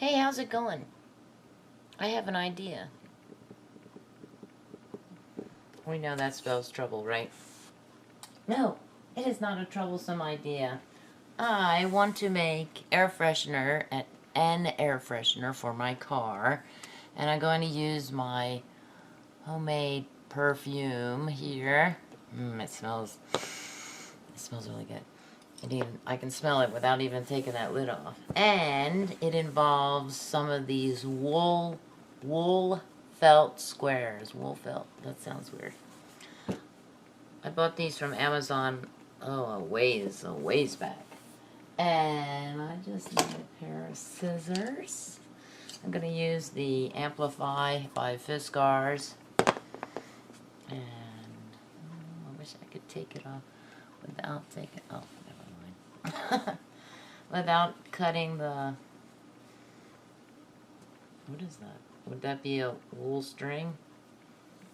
Hey, how's it going? I have an idea. We know that spells trouble, right? No, it is not a troublesome idea. I want to make an air freshener for my car, and I'm going to use my homemade perfume here. It smells really good. I can smell it without even taking that lid off. And it involves some of these wool felt squares. Wool felt. That sounds weird. I bought these from Amazon, a ways back. And I just need a pair of scissors. I'm going to use the Amplify by Fiskars. And I wish I could take it off without taking, oh, never mind. Without cutting the, what is that? Would that be a wool string?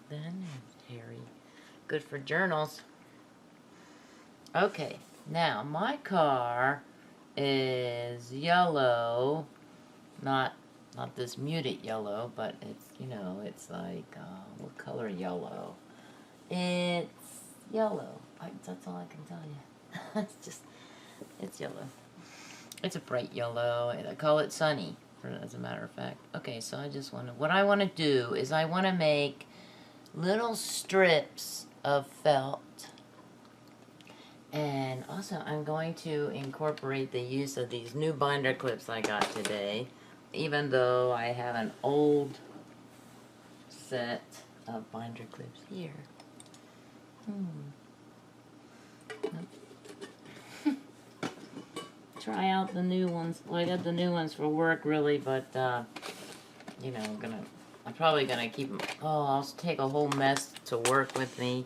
Then, hairy. Good for journals. Okay, now my car is yellow, not this muted yellow, but it's, it's like, what color yellow? It's yellow. That's all I can tell you. It's yellow. It's a bright yellow, and I call it sunny, as a matter of fact. Okay, so what I want to do is I want to make little strips of felt. And also, I'm going to incorporate the use of these new binder clips I got today, even though I have an old set of binder clips here. Try out the new ones. Well, I got the new ones for work, really, but, I'm probably gonna keep them. Oh, I'll take a whole mess to work with me.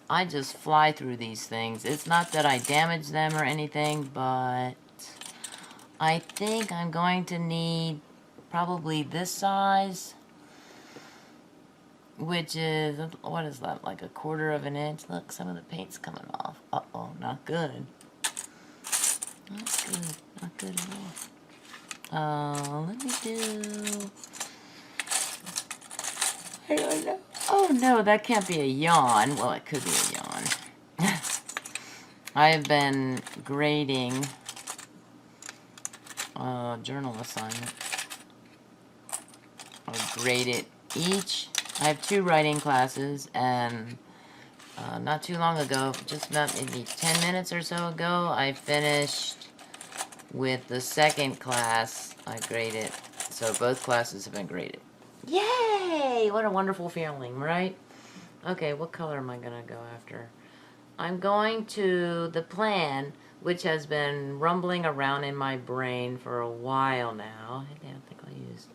I just fly through these things. It's not that I damage them or anything, but I think I'm going to need probably this size, which is, what is that, like 1/4 of an inch? Look, some of the paint's coming off. Uh-oh, not good. Not good. Not good at all. Let me do, I don't know. Oh no, that can't be a yawn. Well, it could be a yawn. I've been grading a journal assignment. I've graded each. I have 2 writing classes, and not too long ago, just about maybe 10 minutes or so ago, I finished with the second class. I graded, so both classes have been graded. Yay! What a wonderful feeling, right? Okay, what color am I going to go after? I'm going to the plan, which has been rumbling around in my brain for a while now. I think I'll use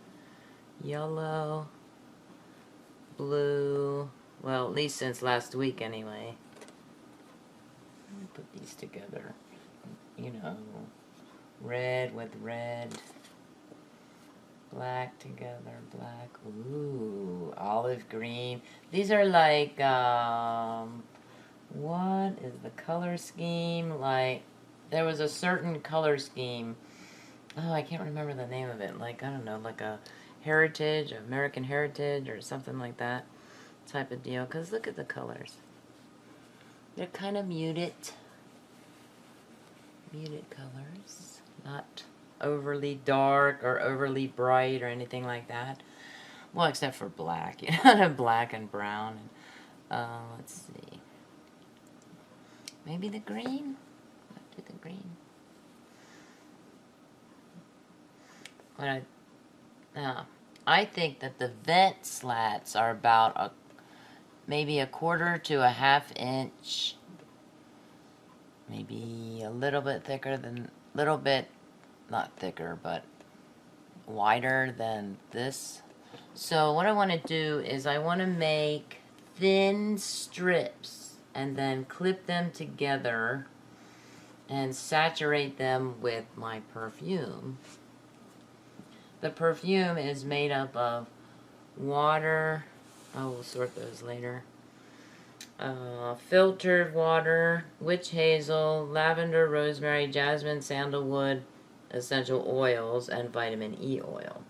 yellow, blue, well, at least since last week anyway. Let me put these together. Red with red. Black together, black. Ooh, olive green. These are like, what is the color scheme? Like, there was a certain color scheme. Oh, I can't remember the name of it. Like, I don't know, like a heritage, American heritage, or something like that type of deal. Because look at the colors. They're kind of muted. Muted colors. Not overly dark or overly bright or anything like that. Well, except for black. Black and brown. Let's see. Maybe the green? Let's do the green. I think that the vent slats are about maybe 1/4 to 1/2 inch. Maybe a little bit thicker than, not thicker, but wider than this. So what I want to do is I want to make thin strips and then clip them together and saturate them with my perfume. The perfume is made up of water, I will sort those later, filtered water, witch hazel, lavender, rosemary, jasmine, sandalwood, essential oils and vitamin E oil.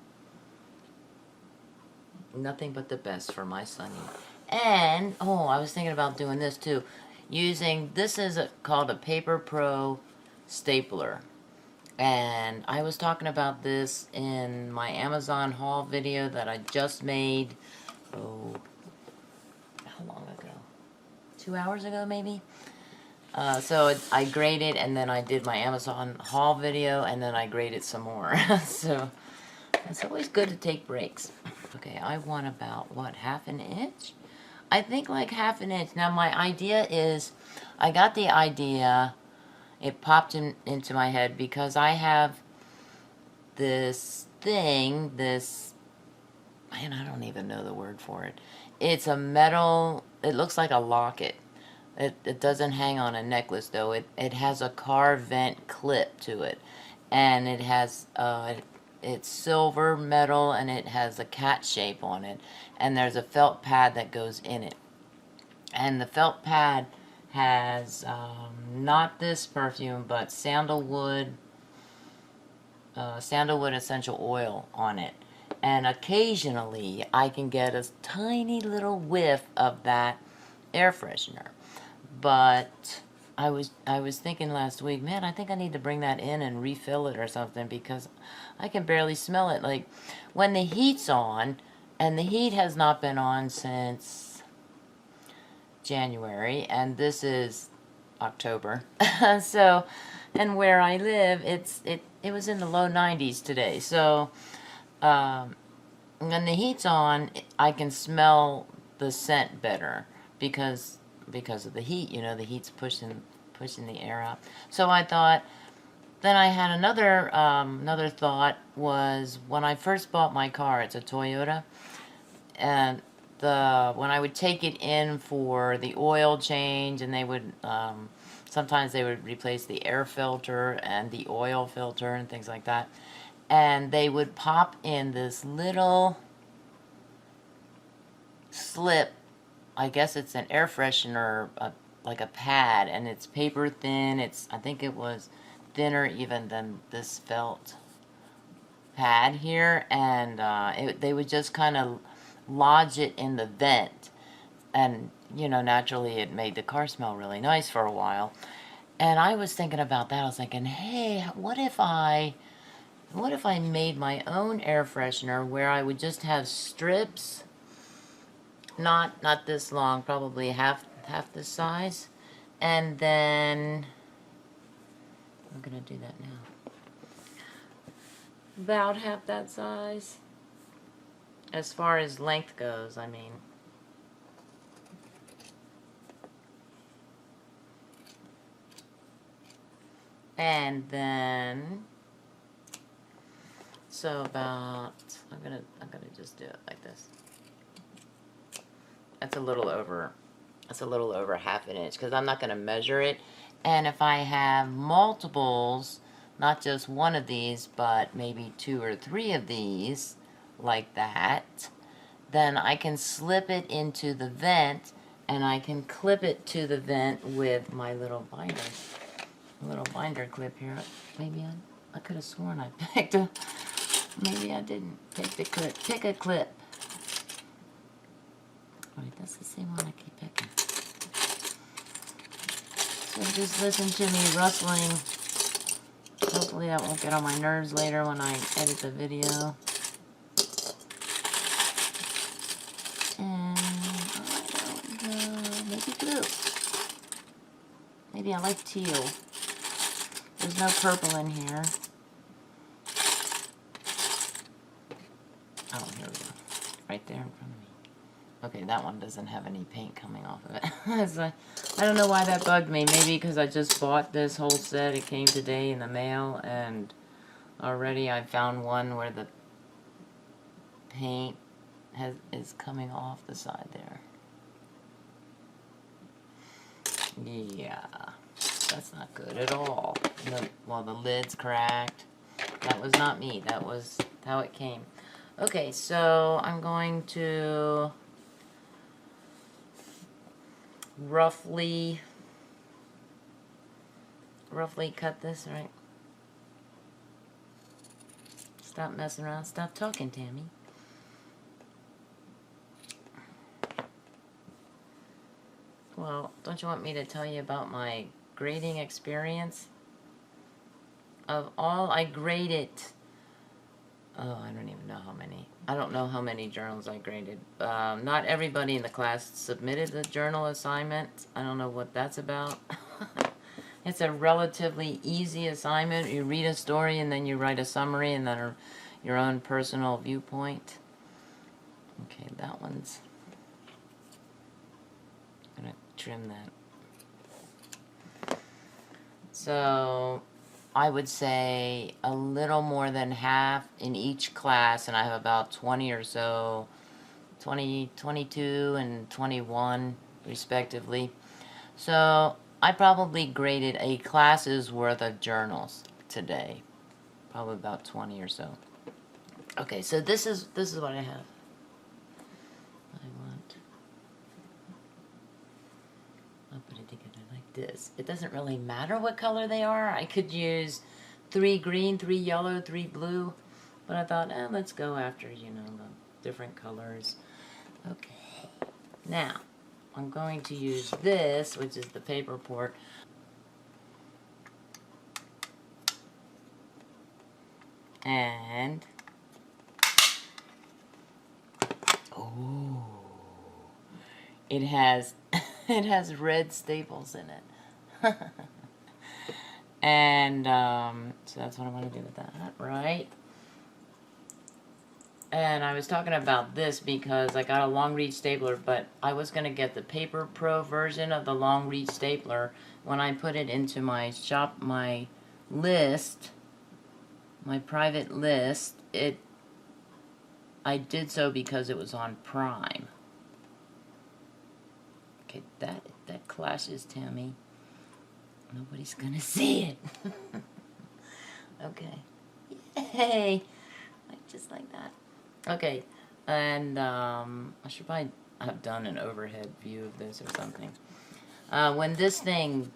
Nothing but the best for my Sunny. And, oh, I was thinking about doing this too. This is called a Paper Pro stapler. And I was talking about this in my Amazon haul video that I just made, oh, how long ago? 2 hours ago, maybe? So I graded, and then I did my Amazon haul video, and then I graded some more. So it's always good to take breaks. Okay, I want about, what, half an inch? I think like half an inch. Now my idea is, I got the idea, it popped into my head because I have this thing, man, I don't even know the word for it. It's a metal, it looks like a locket. It doesn't hang on a necklace though. It has a car vent clip to it. And it has, it's silver metal and it has a cat shape on it. And there's a felt pad that goes in it. And the felt pad has, not this perfume, but sandalwood essential oil on it. And occasionally I can get a tiny little whiff of that air freshener. But I was thinking last week, man, I think I need to bring that in and refill it or something because I can barely smell it. Like when the heat's on, and the heat has not been on since January, and this is October. So, and where I live, it was in the low 90s today. So, when the heat's on, I can smell the scent better because of the heat, you know, the heat's pushing the air out. So I thought, then I had another thought was when I first bought my car, it's a Toyota, and when I would take it in for the oil change, and they would, sometimes they would replace the air filter and the oil filter and things like that, and they would pop in this little slip. I guess it's an air freshener, like a pad, and it's paper thin. I think it was thinner even than this felt pad here, and they would just kind of lodge it in the vent, and you know, naturally it made the car smell really nice for a while. And I was thinking about that. I was thinking, hey, what if I made my own air freshener where I would just have strips, not this long, probably half this size, and then I'm gonna do that now. About half that size, as far as length goes, I mean. And then, so about, I'm gonna just do it like this. That's a little over half an inch because I'm not gonna measure it. And if I have multiples, not just one of these, but maybe 2 or 3 of these, like that, then I can slip it into the vent, and I can clip it to the vent with my little binder clip here. Maybe I could have sworn I picked a, maybe I didn't pick the clip. Pick a clip. Wait, that's the same one I keep picking. So just listen to me rustling. Hopefully that won't get on my nerves later when I edit the video. And I don't know, maybe blue. Maybe I like teal. There's no purple in here. Oh, here we go. Right there in front of me. Okay, that one doesn't have any paint coming off of it. I don't know why that bugged me. Maybe because I just bought this whole set. It came today in the mail, and already I found one where the paint is coming off the side there. Yeah, that's not good at all. Well, the lid's cracked. That was not me. That was how it came. Okay, so I'm going to roughly cut this, right? Stop messing around. Stop talking, Tammy. Well, don't you want me to tell you about my grading experience? Of all, I graded, oh, I don't even know how many. I don't know how many journals I graded. Not everybody in the class submitted the journal assignment. I don't know what that's about. It's a relatively easy assignment. You read a story and then you write a summary and then your own personal viewpoint. Okay, that one's... I'm gonna trim that. So I would say a little more than half in each class, and I have about 20 or so, 20, 22, and 21 respectively. So I probably graded a class's worth of journals today. Probably about 20 or so. Okay, so this is what I have. I'll put it together like this. It doesn't really matter what color they are. I could use 3 green, 3 yellow, 3 blue. But I thought, let's go after, you know, the different colors. Okay. Now, I'm going to use this, which is the paper port. And, oh, it has, it has red staples in it. And, so that's what I want to do with that, right? And I was talking about this because I got a long reach stapler, but I was going to get the Paper Pro version of the long reach stapler. When I put it into my my list, my private list, I did so because it was on Prime. Okay, that clashes, Tammy. Nobody's going to see it. Okay. Yay! Just like that. Okay, and I should probably have done an overhead view of this or something. When this thing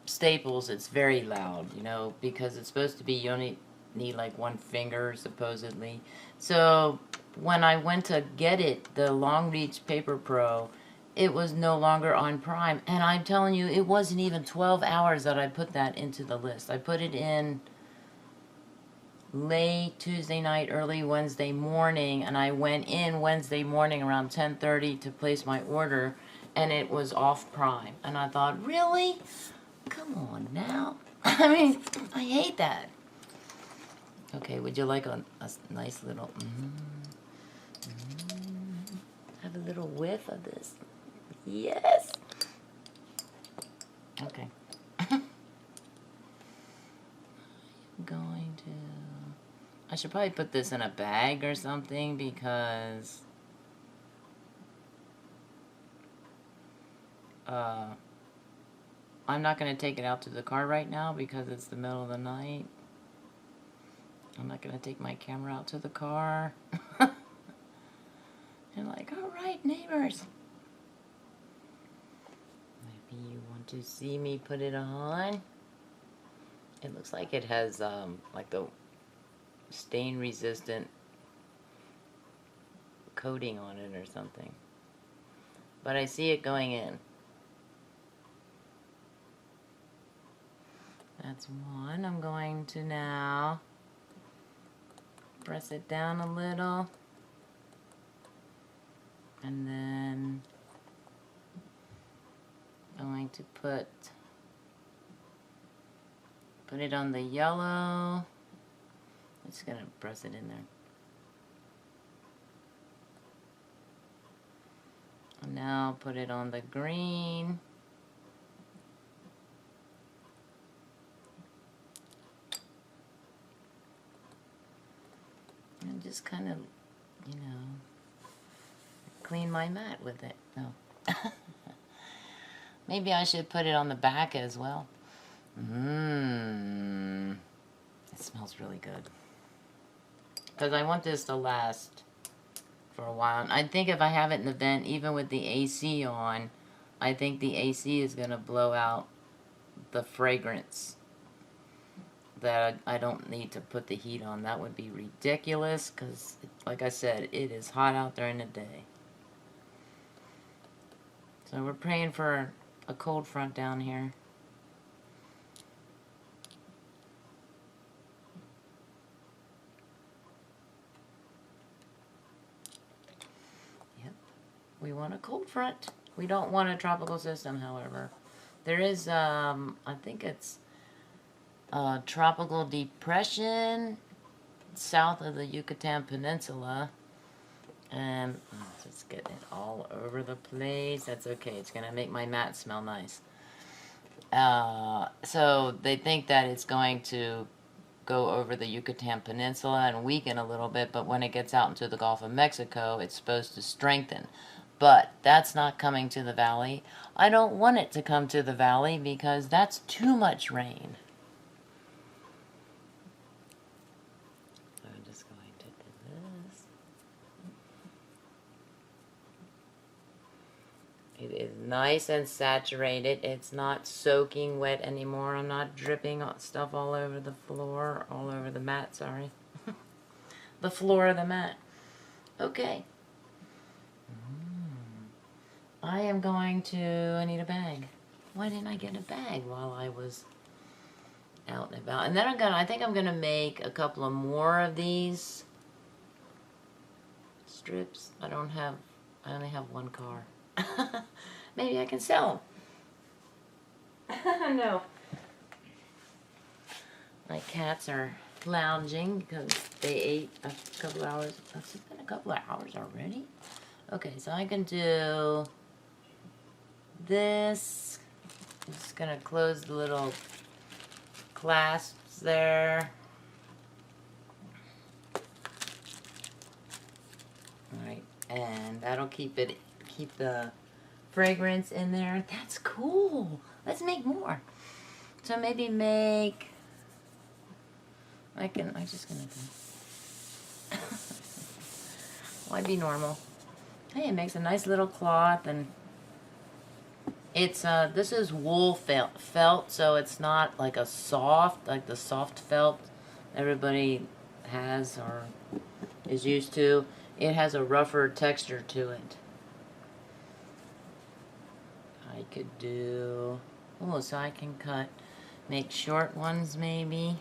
staples, it's very loud, you know, because it's supposed to be, you only need like 1 finger, supposedly. So when I went to get it, the Long Reach Paper Pro, it was no longer on Prime. And I'm telling you, it wasn't even 12 hours that I put that into the list. I put it in late Tuesday night, early Wednesday morning, and I went in Wednesday morning around 10:30 to place my order, and it was off Prime. And I thought, really? Come on now. I mean, I hate that. Okay, would you like a nice little... have a little whiff of this? Yes! Okay. I'm going to... I should probably put this in a bag or something because... I'm not going to take it out to the car right now because it's the middle of the night. I'm not going to take my camera out to the car. And like, alright, neighbors. Maybe you want to see me put it on. It looks like it has like the stain resistant coating on it or something. But I see it going in. That's one. I'm going to now press it down a little. And then I'm going to put it on the yellow. I'm just going to press it in there. And now put it on the green. And just kind of, you know, clean my mat with it. No. Maybe I should put it on the back as well. It smells really good. Because I want this to last for a while. And I think if I have it in the vent, even with the AC on, I think the AC is going to blow out the fragrance that I don't need to put the heat on. That would be ridiculous because, like I said, it is hot out during the day. So we're praying for a cold front down here. Yep. We want a cold front. We don't want a tropical system, however. There is, I think it's a tropical depression south of the Yucatan Peninsula. And it's just getting it all over the place. That's okay. It's going to make my mat smell nice. So they think that it's going to go over the Yucatan Peninsula and weaken a little bit, but when it gets out into the Gulf of Mexico, it's supposed to strengthen. But that's not coming to the valley. I don't want it to come to the valley because that's too much rain. So I'm just going to do this. It is nice and saturated. It's not soaking wet anymore. I'm not dripping stuff all over the floor, all over the mat, sorry. The floor of the mat. Okay. I am going to, I need a bag. Why didn't I get a bag while I was out and about? And then I think I'm gonna make a couple of more of these strips. I only have one car. Maybe I can sell them. No. My cats are lounging because they ate a couple hours. It's been a couple of hours already. Okay, so I can do this. I'm just gonna close the little clasps there. Alright, and that'll keep the fragrance in there. That's cool. Let's make more. So maybe make, I'm just gonna do, why be normal? Hey, it makes a nice little cloth, and it's, this is wool felt, so it's not like a soft, like the soft felt everybody has or is used to. It has a rougher texture to it. I could do, oh, so I can make short ones maybe.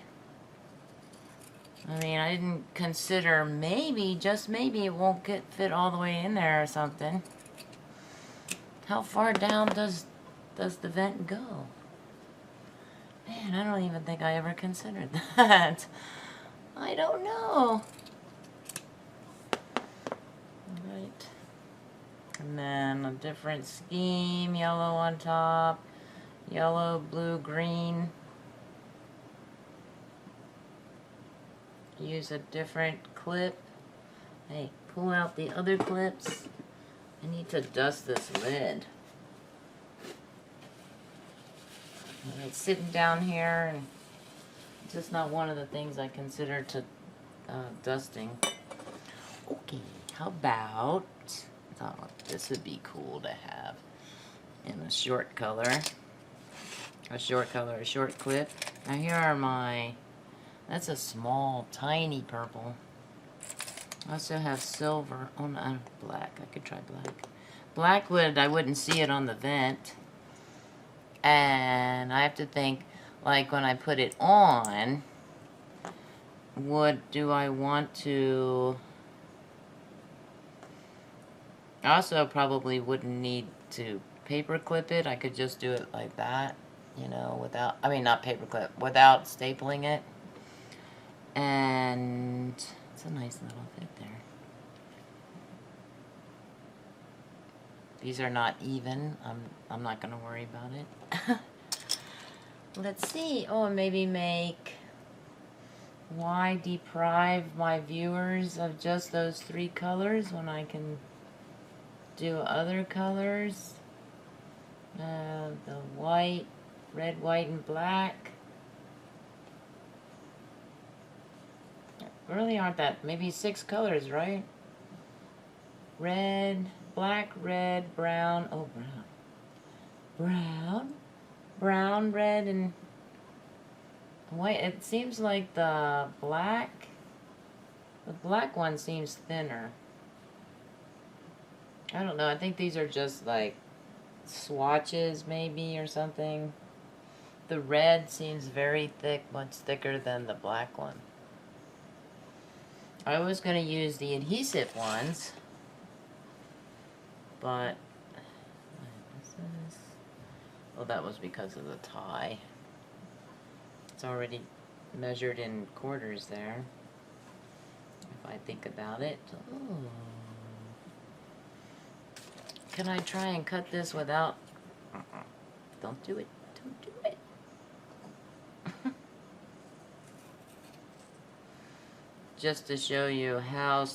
I mean, I didn't consider maybe, just maybe it won't fit all the way in there or something. How far down does the vent go? Man, I don't even think I ever considered that. I don't know. Right. And then a different scheme, yellow on top, yellow, blue, green. Use a different clip. Hey, pull out the other clips. I need to dust this lid. It's sitting down here, and it's just not one of the things I consider to dusting. Okay, how about, oh, this would be cool to have in a short color. A short clip. Now here are my, that's a small, tiny purple. I also have silver. Oh no, black. I could try black. Black I wouldn't see it on the vent. And I have to think, like when I put it on, what do I want to... I also probably wouldn't need to paper clip it. I could just do it like that, you know, without, I mean not paper clip, without stapling it. And it's a nice little fit there. These are not even. I'm not going to worry about it. Let's see. Oh, maybe make, why deprive my viewers of just those 3 colors when I can do other colors? The white, red, white, and black. Really aren't that, maybe 6 colors, right? Red, black, red, brown, oh, brown. Brown, red, and, white, it seems like the black one seems thinner. I don't know, I think these are just like swatches maybe or something. The red seems very thick, much thicker than the black one. I was going to use the adhesive ones, but well, that was because of the tie. It's already measured in quarters there, if I think about it. Ooh. Can I try and cut this without... Don't do it. Don't do it. Just to show you how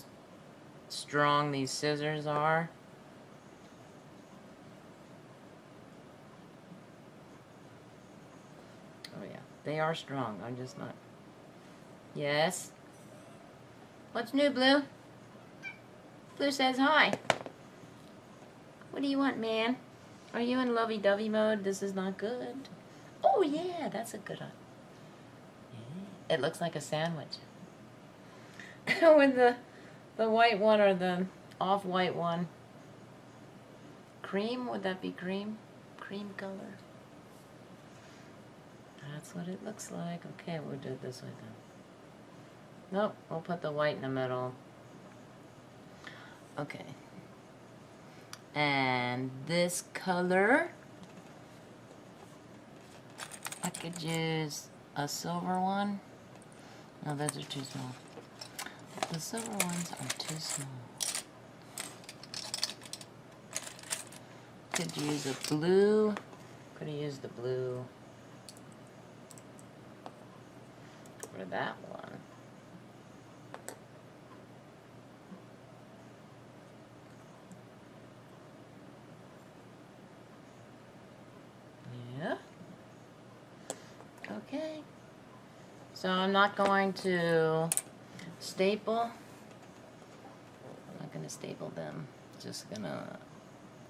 strong these scissors are. Oh yeah, they are strong. I'm just not... Yes? What's new, Blue? Blue says hi. What do you want, man? Are you in lovey-dovey mode? This is not good. Oh yeah, that's a good one. Yeah. It looks like a sandwich. With the white one or the off-white one. Cream? Would that be cream? Cream color. That's what it looks like. Okay, we'll do it this way then. Nope, we'll put the white in the middle. Okay. And this color, I could use a silver one. No, those are too small. The silver ones are too small. Could use a blue. Could have used the blue for that one. Yeah. Okay. So I'm not going to staple. I'm not going to staple them. Just going to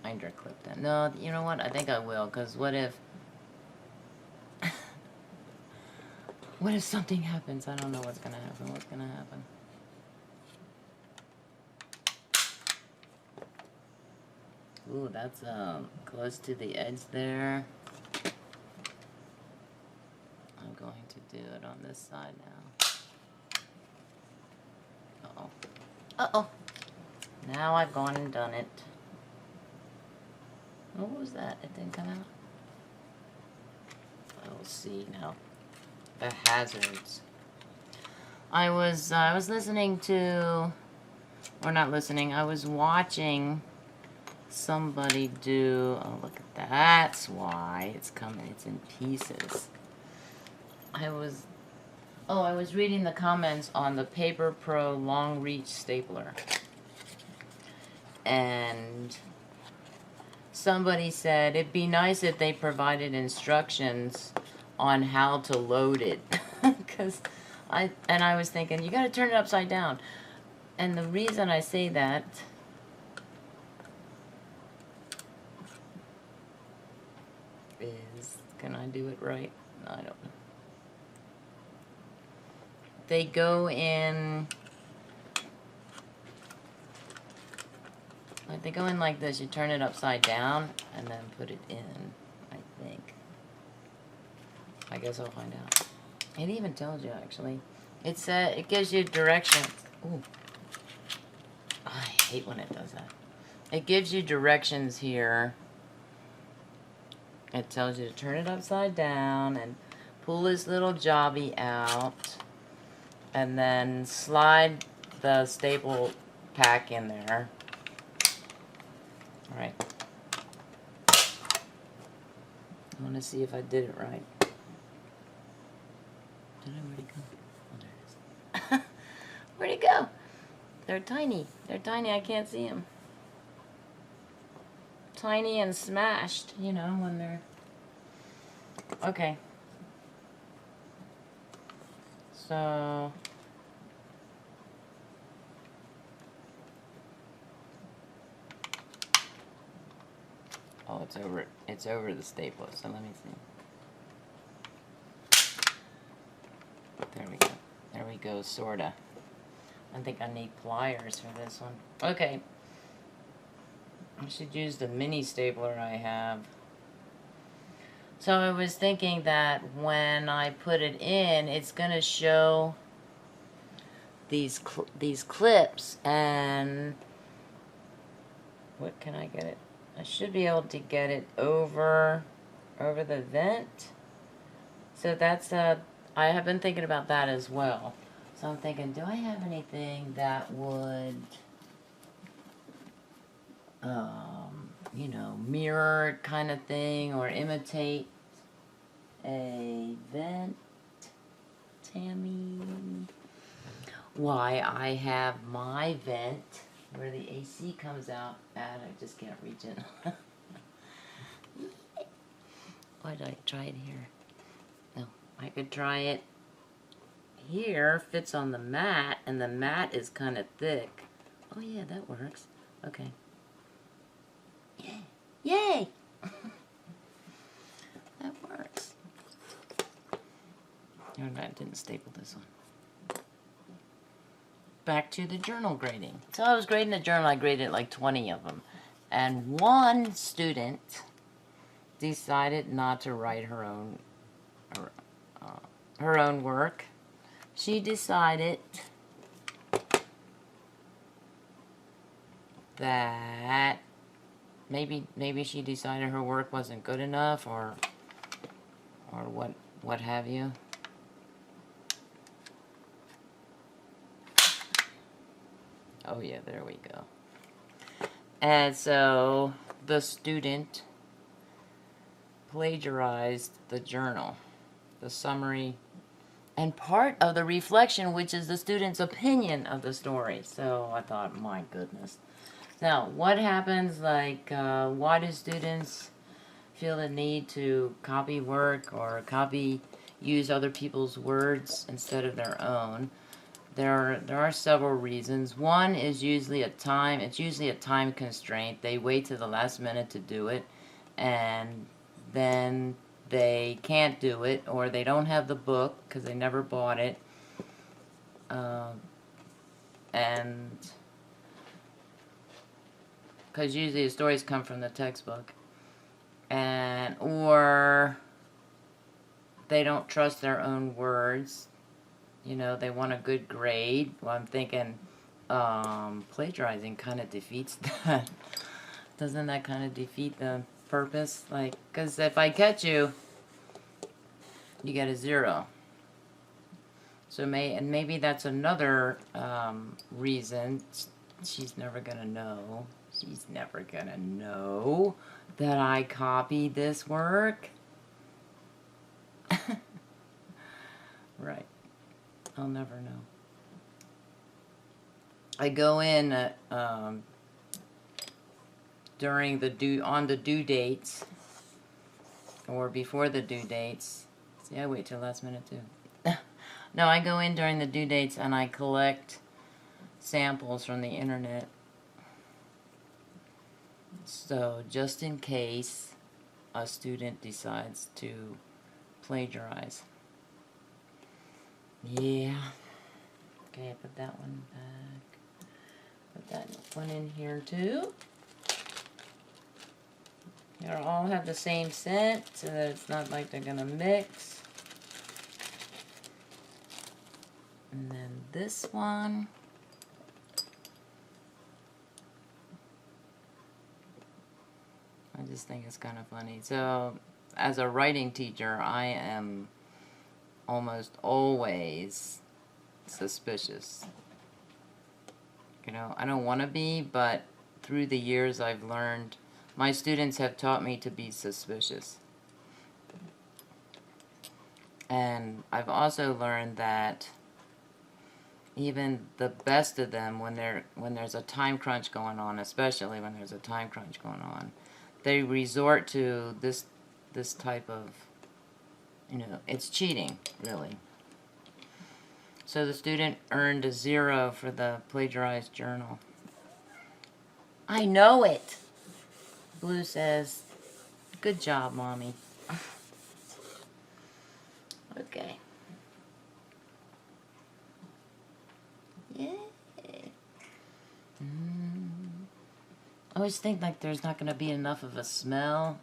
binder clip them. No, you know what? I think I will, because what if... what if something happens? I don't know what's going to happen. What's going to happen? Ooh, that's close to the edge there. I'm going to do it on this side now. Uh-oh. Uh-oh. Now I've gone and done it. What was that? It didn't come out? We'll see now. The hazards. I was listening to, or not listening, I was watching somebody do, oh look at that, that's why it's coming, it's in pieces. I was reading the comments on the Paper Pro long reach stapler, and somebody said it'd be nice if they provided instructions on how to load it. Because I was thinking, you gotta turn it upside down. And the reason I say that is, can I do it right? No, I don't know. They go in, like they go in like this. You turn it upside down and then put it in, I think. I guess I'll find out. It even tells you, actually. It gives you directions. Ooh. I hate when it does that. It gives you directions here. It tells you to turn it upside down and pull this little jobby out. And then slide the staple pack in there. Alright. I want to see if I did it right. Did I already go? Oh, there it is. Where'd it go? They're tiny. They're tiny. I can't see them. Tiny and smashed, you know, when they're... Okay. So... Oh, it's over the stapler, so let me see. we go, sorta. I think I need pliers for this one. Okay. I should use the mini stapler I have. So I was thinking that when I put it in, it's going to show these clips, and what can I get it? I should be able to get it over the vent. So that's I have been thinking about that as well. So I'm thinking, do I have anything that would you know, mirror kind of thing, or imitate a vent, Tammy? Why, I have my vent where the AC comes out at. I just can't reach it. Why did I try it here? No, I could try it here. Fits on the mat, and the mat is kind of thick. Oh yeah, that works. Okay. Yay! Yay! That works. No, I didn't staple this one. Back to the journal grading. So I was grading the journal. I graded like 20 of them. And one student decided not to write her own work. She decided that maybe she decided her work wasn't good enough, or what have you. Oh yeah, there we go. And so the student plagiarized the journal, the summary, and part of the reflection, which is the student's opinion of the story. So I thought, my goodness. Now, what happens, like, why do students feel the need to copy work or use other people's words instead of their own? There are several reasons. One is usually it's usually a time constraint. They wait to the last minute to do it, and then they can't do it, or they don't have the book because they never bought it. And because usually the stories come from the textbook, or they don't trust their own words. You know, they want a good grade. Well, I'm thinking plagiarizing kind of defeats that. Doesn't that kind of defeat the purpose? Like, because if I catch you, you get a 0. So maybe that's another reason. She's never gonna know. She's never gonna know that I copied this work. Right. I'll never know. I go in during on the due dates, or before the due dates. See, I wait till last minute too. No, I go in during the due dates and I collect samples from the internet. So just in case a student decides to plagiarize. Yeah. Okay, put that one back. Put that one in here too. They all have the same scent, so that it's not like they're gonna mix. And then this one. I just think it's kind of funny. So, as a writing teacher, I am almost always suspicious. You know, I don't want to be, but through the years I've learned, my students have taught me to be suspicious. And I've also learned that even the best of them, when there's a time crunch going on, especially when there's a time crunch going on, they resort to this type of, you know, it's cheating, really. So the student earned a 0 for the plagiarized journal. I know it. Blue says, good job, Mommy. Okay. always think like there's not going to be enough of a smell.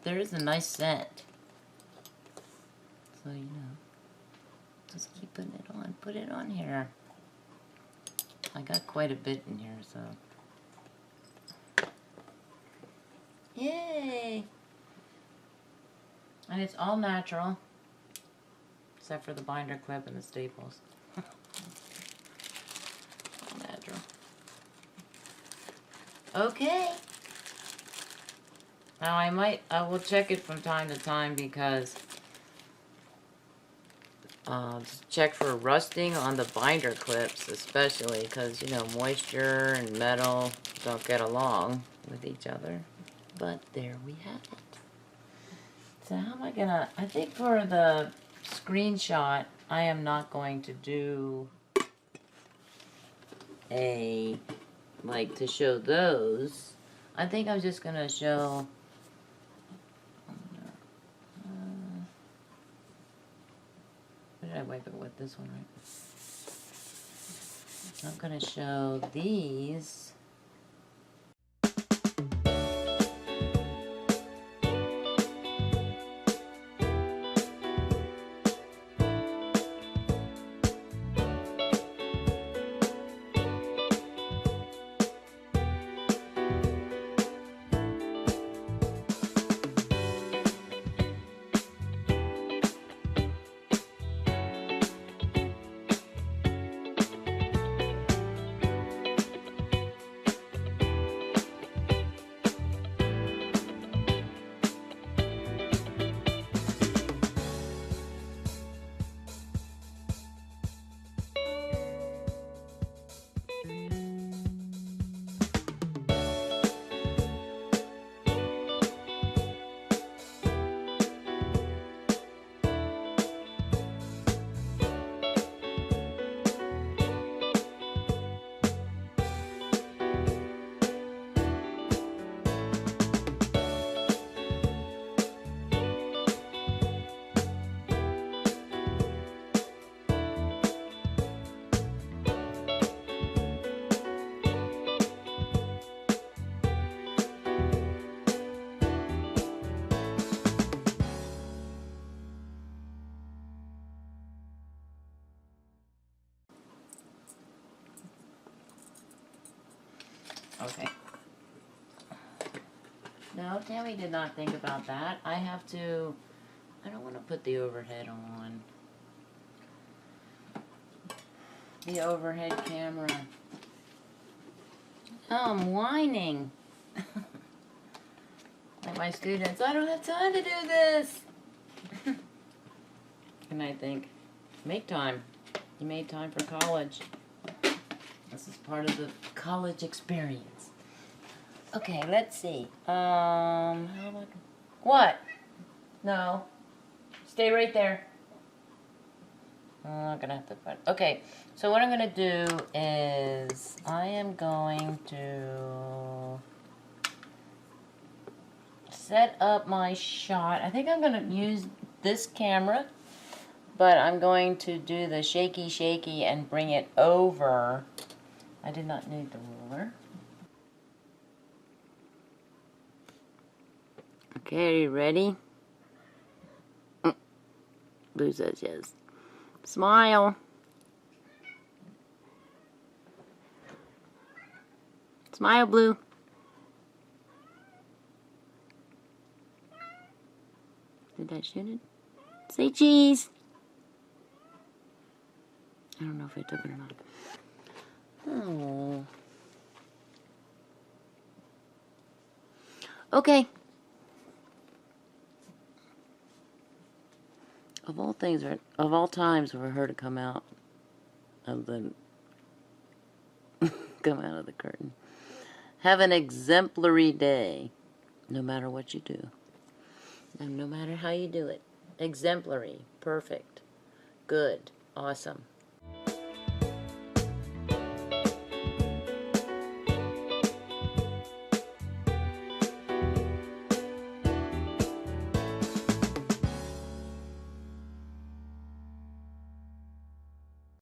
There is a nice scent. So, you know, just keep putting it on. Put it on here. I got quite a bit in here, so. Yay! And it's all natural, except for the binder clip and the staples. All natural. Okay. Now I will check it from time to time because just check for rusting on the binder clips, especially because, you know, moisture and metal don't get along with each other. But there we have it. So how am I gonna, I think for the screenshot, I am not going to do like to show those. I think I'm just gonna show, what did I wipe it with? This one, right? I'm gonna show these. Okay. No, Tammy did not think about that. I don't want to put the overhead on. The overhead camera. Oh, I'm whining. Like my students, I don't have time to do this. And I think, make time. You made time for college. This is part of the college experience. Okay, let's see. How am I? What? No. Stay right there. I'm gonna have to find. Okay, so what I'm gonna do is I am going to set up my shot. I think I'm gonna use this camera, but I'm going to do the shaky and bring it over. I did not need the ruler. Okay, are you ready? Blue says yes. Smile. Smile, Blue. Did I shoot it? Say cheese. I don't know if I took it or not. Oh. Okay. Of all things, of all times for her to come out of the curtain. Have an exemplary day, no matter what you do, and no matter how you do it. Exemplary, perfect, good, awesome.